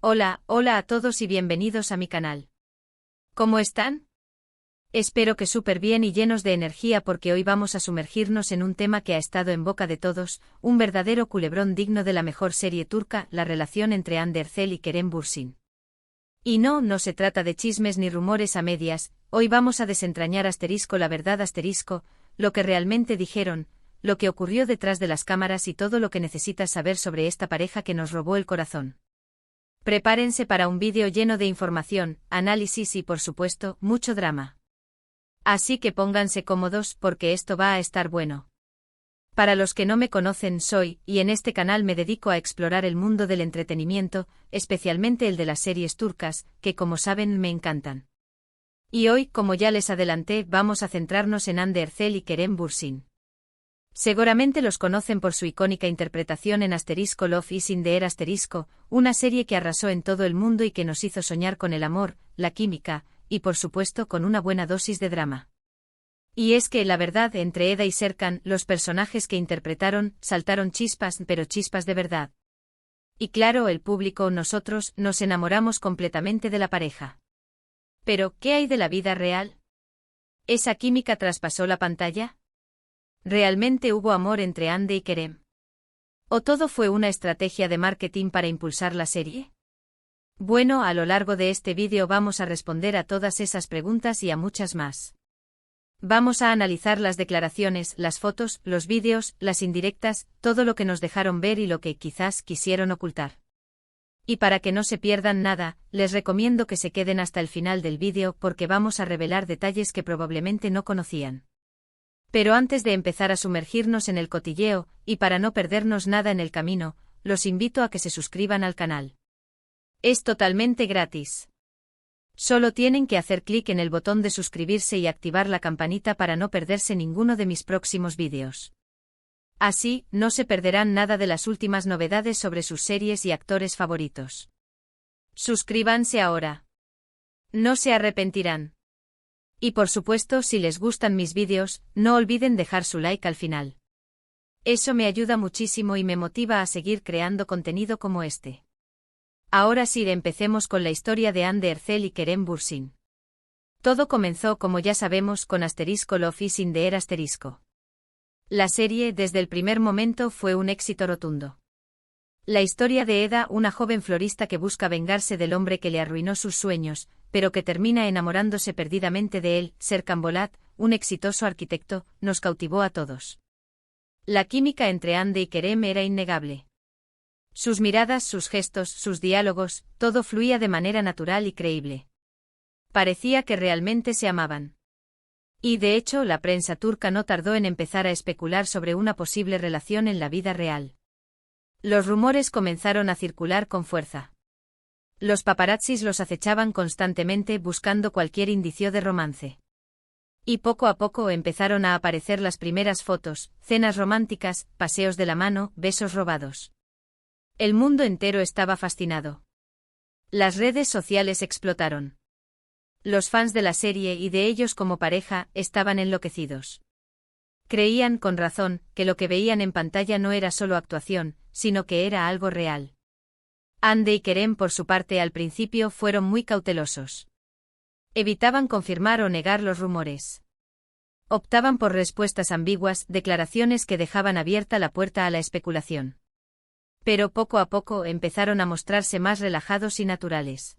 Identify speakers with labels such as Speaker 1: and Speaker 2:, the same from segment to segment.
Speaker 1: Hola, hola a todos y bienvenidos a mi canal. ¿Cómo están? Espero que súper bien y llenos de energía porque hoy vamos a sumergirnos en un tema que ha estado en boca de todos, un verdadero culebrón digno de la mejor serie turca, la relación entre Hande Erçel y Kerem Bürsin. Y no se trata de chismes ni rumores a medias, hoy vamos a desentrañar la verdad lo que realmente dijeron, lo que ocurrió detrás de las cámaras y todo lo que necesitas saber sobre esta pareja que nos robó el corazón. Prepárense para un vídeo lleno de información, análisis y por supuesto, mucho drama. Así que pónganse cómodos porque esto va a estar bueno. Para los que no me conocen y en este canal me dedico a explorar el mundo del entretenimiento, especialmente el de las series turcas, que como saben me encantan. Y hoy, como ya les adelanté, vamos a centrarnos en Hande Erçel y Kerem Bürsin. Seguramente los conocen por su icónica interpretación en Love is in the Air una serie que arrasó en todo el mundo y que nos hizo soñar con el amor, la química, y por supuesto con una buena dosis de drama. Y es que, la verdad, entre Eda y Serkan, los personajes que interpretaron, saltaron chispas, pero chispas de verdad. Y claro, el público, nosotros, nos enamoramos completamente de la pareja. Pero, ¿qué hay de la vida real? ¿Esa química traspasó la pantalla? ¿Realmente hubo amor entre Hande y Kerem? ¿O todo fue una estrategia de marketing para impulsar la serie? Bueno, a lo largo de este vídeo vamos a responder a todas esas preguntas y a muchas más. Vamos a analizar las declaraciones, las fotos, los vídeos, las indirectas, todo lo que nos dejaron ver y lo que quizás quisieron ocultar. Y para que no se pierdan nada, les recomiendo que se queden hasta el final del vídeo porque vamos a revelar detalles que probablemente no conocían. Pero antes de empezar a sumergirnos en el cotilleo, y para no perdernos nada en el camino, los invito a que se suscriban al canal. Es totalmente gratis. Solo tienen que hacer clic en el botón de suscribirse y activar la campanita para no perderse ninguno de mis próximos vídeos. Así, no se perderán nada de las últimas novedades sobre sus series y actores favoritos. Suscríbanse ahora. No se arrepentirán. Y por supuesto, si les gustan mis vídeos, no olviden dejar su like al final. Eso me ayuda muchísimo y me motiva a seguir creando contenido como este. Ahora sí, empecemos con la historia de Hande Erçel y Kerem Bürsin. Todo comenzó, como ya sabemos, con Love is in the Air ***. La serie, desde el primer momento, fue un éxito rotundo. La historia de Eda, una joven florista que busca vengarse del hombre que le arruinó sus sueños, pero que termina enamorándose perdidamente de él, Serkan Bolat, un exitoso arquitecto, nos cautivó a todos. La química entre Hande y Kerem era innegable. Sus miradas, sus gestos, sus diálogos, todo fluía de manera natural y creíble. Parecía que realmente se amaban. Y de hecho, la prensa turca no tardó en empezar a especular sobre una posible relación en la vida real. Los rumores comenzaron a circular con fuerza. Los paparazzis los acechaban constantemente buscando cualquier indicio de romance. Y poco a poco empezaron a aparecer las primeras fotos, cenas románticas, paseos de la mano, besos robados. El mundo entero estaba fascinado. Las redes sociales explotaron. Los fans de la serie y de ellos como pareja estaban enloquecidos. Creían, con razón, que lo que veían en pantalla no era solo actuación, sino que era algo real. Hande y Kerem, por su parte, al principio fueron muy cautelosos. Evitaban confirmar o negar los rumores. Optaban por respuestas ambiguas, declaraciones que dejaban abierta la puerta a la especulación. Pero poco a poco empezaron a mostrarse más relajados y naturales.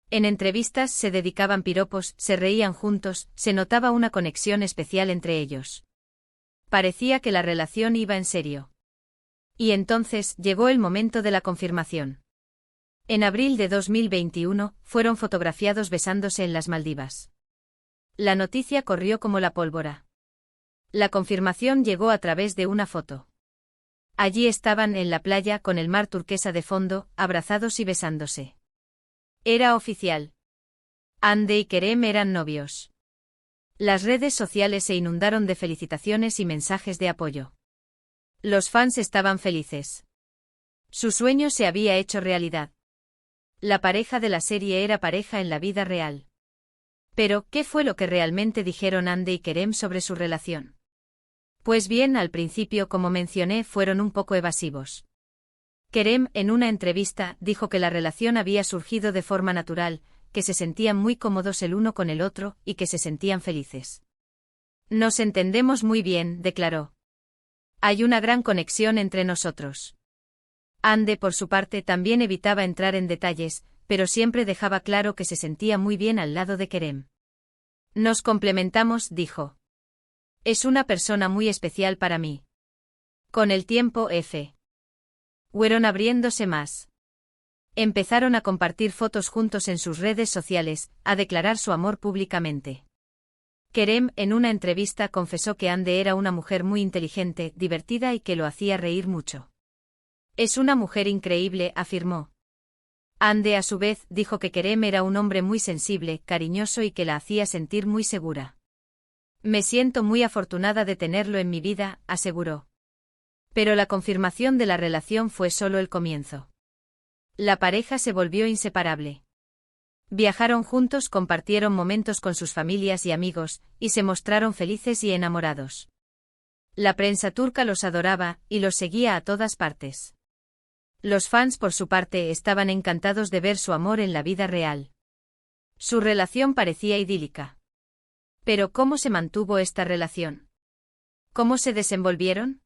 Speaker 1: En entrevistas se dedicaban piropos, se reían juntos, se notaba una conexión especial entre ellos. Parecía que la relación iba en serio. Y entonces llegó el momento de la confirmación. En abril de 2021, fueron fotografiados besándose en las Maldivas. La noticia corrió como la pólvora. La confirmación llegó a través de una foto. Allí estaban en la playa con el mar turquesa de fondo, abrazados y besándose. Era oficial. Hande y Kerem eran novios. Las redes sociales se inundaron de felicitaciones y mensajes de apoyo. Los fans estaban felices. Su sueño se había hecho realidad. La pareja de la serie era pareja en la vida real. Pero, ¿qué fue lo que realmente dijeron Hande y Kerem sobre su relación? Pues bien, al principio, como mencioné, fueron un poco evasivos. Kerem, en una entrevista, dijo que la relación había surgido de forma natural, que se sentían muy cómodos el uno con el otro y que se sentían felices. Nos entendemos muy bien, declaró. Hay una gran conexión entre nosotros. Ande, por su parte, también evitaba entrar en detalles, pero siempre dejaba claro que se sentía muy bien al lado de Kerem. Nos complementamos, dijo. Es una persona muy especial para mí. Con el tiempo, fueron abriéndose más. Empezaron a compartir fotos juntos en sus redes sociales, a declarar su amor públicamente. Kerem, en una entrevista, confesó que Ande era una mujer muy inteligente, divertida y que lo hacía reír mucho. Es una mujer increíble, afirmó. Ande, a su vez, dijo que Kerem era un hombre muy sensible, cariñoso y que la hacía sentir muy segura. Me siento muy afortunada de tenerlo en mi vida, aseguró. Pero la confirmación de la relación fue solo el comienzo. La pareja se volvió inseparable. Viajaron juntos, compartieron momentos con sus familias y amigos, y se mostraron felices y enamorados. La prensa turca los adoraba, y los seguía a todas partes. Los fans, por su parte, estaban encantados de ver su amor en la vida real. Su relación parecía idílica. Pero ¿cómo se mantuvo esta relación? ¿Cómo se desenvolvieron?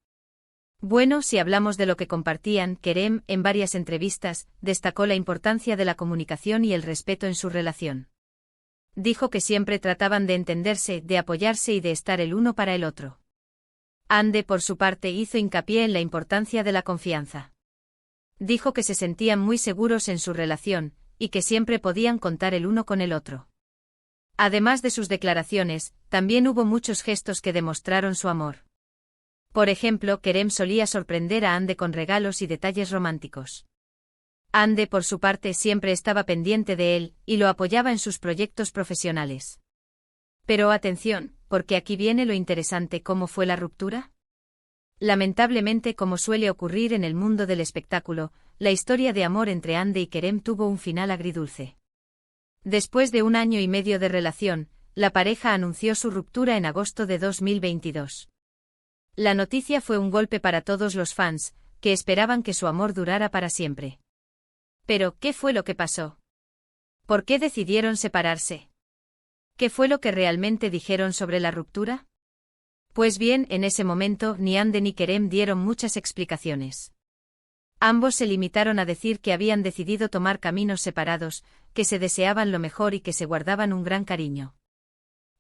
Speaker 1: Bueno, si hablamos de lo que compartían, Kerem, en varias entrevistas, destacó la importancia de la comunicación y el respeto en su relación. Dijo que siempre trataban de entenderse, de apoyarse y de estar el uno para el otro. Ande, por su parte, hizo hincapié en la importancia de la confianza. Dijo que se sentían muy seguros en su relación, y que siempre podían contar el uno con el otro. Además de sus declaraciones, también hubo muchos gestos que demostraron su amor. Por ejemplo, Kerem solía sorprender a Ande con regalos y detalles románticos. Ande, por su parte, siempre estaba pendiente de él, y lo apoyaba en sus proyectos profesionales. Pero atención, porque aquí viene lo interesante: ¿cómo fue la ruptura? Lamentablemente, como suele ocurrir en el mundo del espectáculo, la historia de amor entre Ande y Kerem tuvo un final agridulce. Después de 1 año y medio de relación, la pareja anunció su ruptura en agosto de 2022. La noticia fue un golpe para todos los fans, que esperaban que su amor durara para siempre. Pero, ¿qué fue lo que pasó? ¿Por qué decidieron separarse? ¿Qué fue lo que realmente dijeron sobre la ruptura? Pues bien, en ese momento, ni Ande ni Kerem dieron muchas explicaciones. Ambos se limitaron a decir que habían decidido tomar caminos separados, que se deseaban lo mejor y que se guardaban un gran cariño.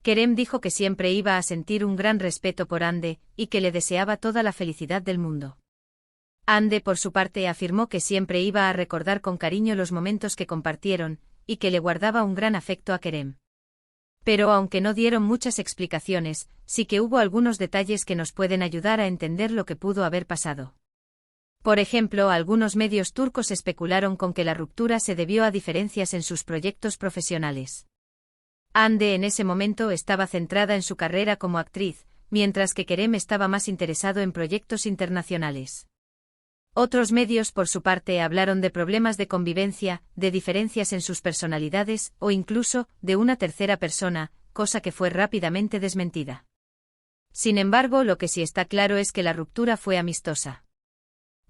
Speaker 1: Kerem dijo que siempre iba a sentir un gran respeto por Ande, y que le deseaba toda la felicidad del mundo. Ande, por su parte, afirmó que siempre iba a recordar con cariño los momentos que compartieron, y que le guardaba un gran afecto a Kerem. Pero aunque no dieron muchas explicaciones, sí que hubo algunos detalles que nos pueden ayudar a entender lo que pudo haber pasado. Por ejemplo, algunos medios turcos especularon con que la ruptura se debió a diferencias en sus proyectos profesionales. Ande en ese momento estaba centrada en su carrera como actriz, mientras que Kerem estaba más interesado en proyectos internacionales. Otros medios, por su parte, hablaron de problemas de convivencia, de diferencias en sus personalidades, o incluso, de una tercera persona, cosa que fue rápidamente desmentida. Sin embargo, lo que sí está claro es que la ruptura fue amistosa.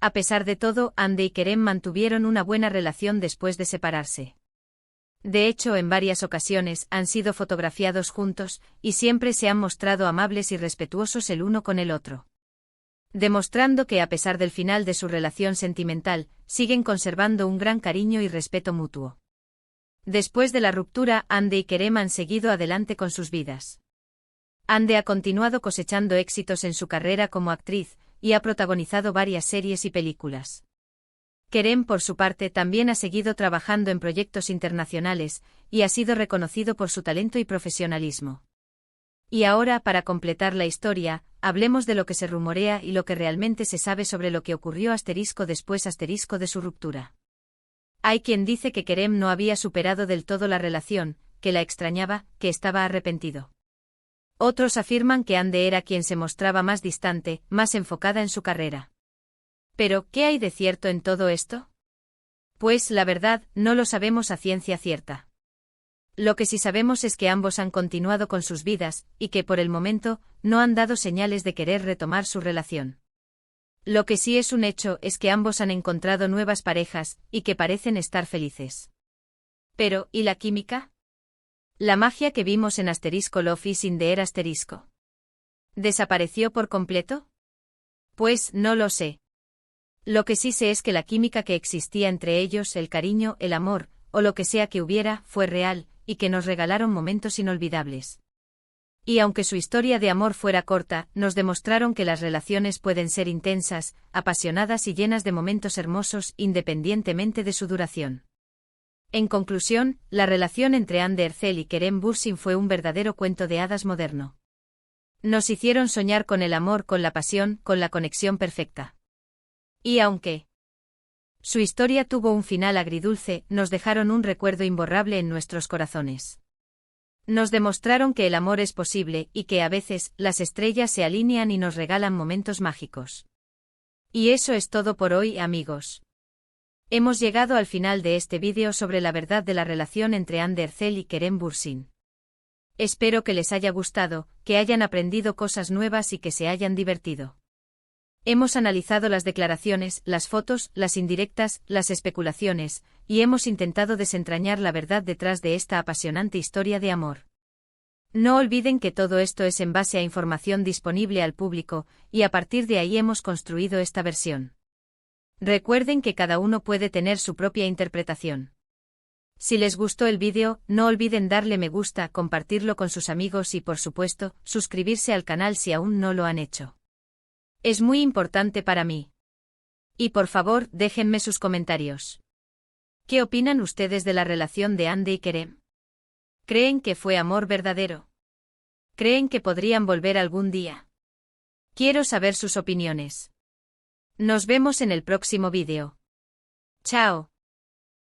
Speaker 1: A pesar de todo, Ande y Kerem mantuvieron una buena relación después de separarse. De hecho, en varias ocasiones han sido fotografiados juntos, y siempre se han mostrado amables y respetuosos el uno con el otro. Demostrando que a pesar del final de su relación sentimental, siguen conservando un gran cariño y respeto mutuo. Después de la ruptura, Ande y Kerem han seguido adelante con sus vidas. Ande ha continuado cosechando éxitos en su carrera como actriz, y ha protagonizado varias series y películas. Kerem, por su parte, también ha seguido trabajando en proyectos internacionales, y ha sido reconocido por su talento y profesionalismo. Y ahora, para completar la historia, hablemos de lo que se rumorea y lo que realmente se sabe sobre lo que ocurrió después de su ruptura. Hay quien dice que Kerem no había superado del todo la relación, que la extrañaba, que estaba arrepentido. Otros afirman que Ande era quien se mostraba más distante, más enfocada en su carrera. Pero, ¿qué hay de cierto en todo esto? Pues, la verdad, no lo sabemos a ciencia cierta. Lo que sí sabemos es que ambos han continuado con sus vidas, y que por el momento, no han dado señales de querer retomar su relación. Lo que sí es un hecho es que ambos han encontrado nuevas parejas, y que parecen estar felices. Pero, ¿y la química? La magia que vimos en Asterisco Love is in the Air asterisco. ¿Desapareció por completo? Pues, no lo sé. Lo que sí sé es que la química que existía entre ellos, el cariño, el amor, o lo que sea que hubiera, fue real, y que nos regalaron momentos inolvidables. Y aunque su historia de amor fuera corta, nos demostraron que las relaciones pueden ser intensas, apasionadas y llenas de momentos hermosos independientemente de su duración. En conclusión, la relación entre Anne Ercel y Kerem Bürsin fue un verdadero cuento de hadas moderno. Nos hicieron soñar con el amor, con la pasión, con la conexión perfecta. Y aunque su historia tuvo un final agridulce, nos dejaron un recuerdo imborrable en nuestros corazones. Nos demostraron que el amor es posible y que a veces las estrellas se alinean y nos regalan momentos mágicos. Y eso es todo por hoy, amigos. Hemos llegado al final de este vídeo sobre la verdad de la relación entre Anne Ercel y Kerem Bürsin. Espero que les haya gustado, que hayan aprendido cosas nuevas y que se hayan divertido. Hemos analizado las declaraciones, las fotos, las indirectas, las especulaciones, y hemos intentado desentrañar la verdad detrás de esta apasionante historia de amor. No olviden que todo esto es en base a información disponible al público, y a partir de ahí hemos construido esta versión. Recuerden que cada uno puede tener su propia interpretación. Si les gustó el vídeo, no olviden darle me gusta, compartirlo con sus amigos y por supuesto, suscribirse al canal si aún no lo han hecho. Es muy importante para mí. Y por favor, déjenme sus comentarios. ¿Qué opinan ustedes de la relación de Anne y Kerem? ¿Creen que fue amor verdadero? ¿Creen que podrían volver algún día? Quiero saber sus opiniones. Nos vemos en el próximo vídeo. Chao.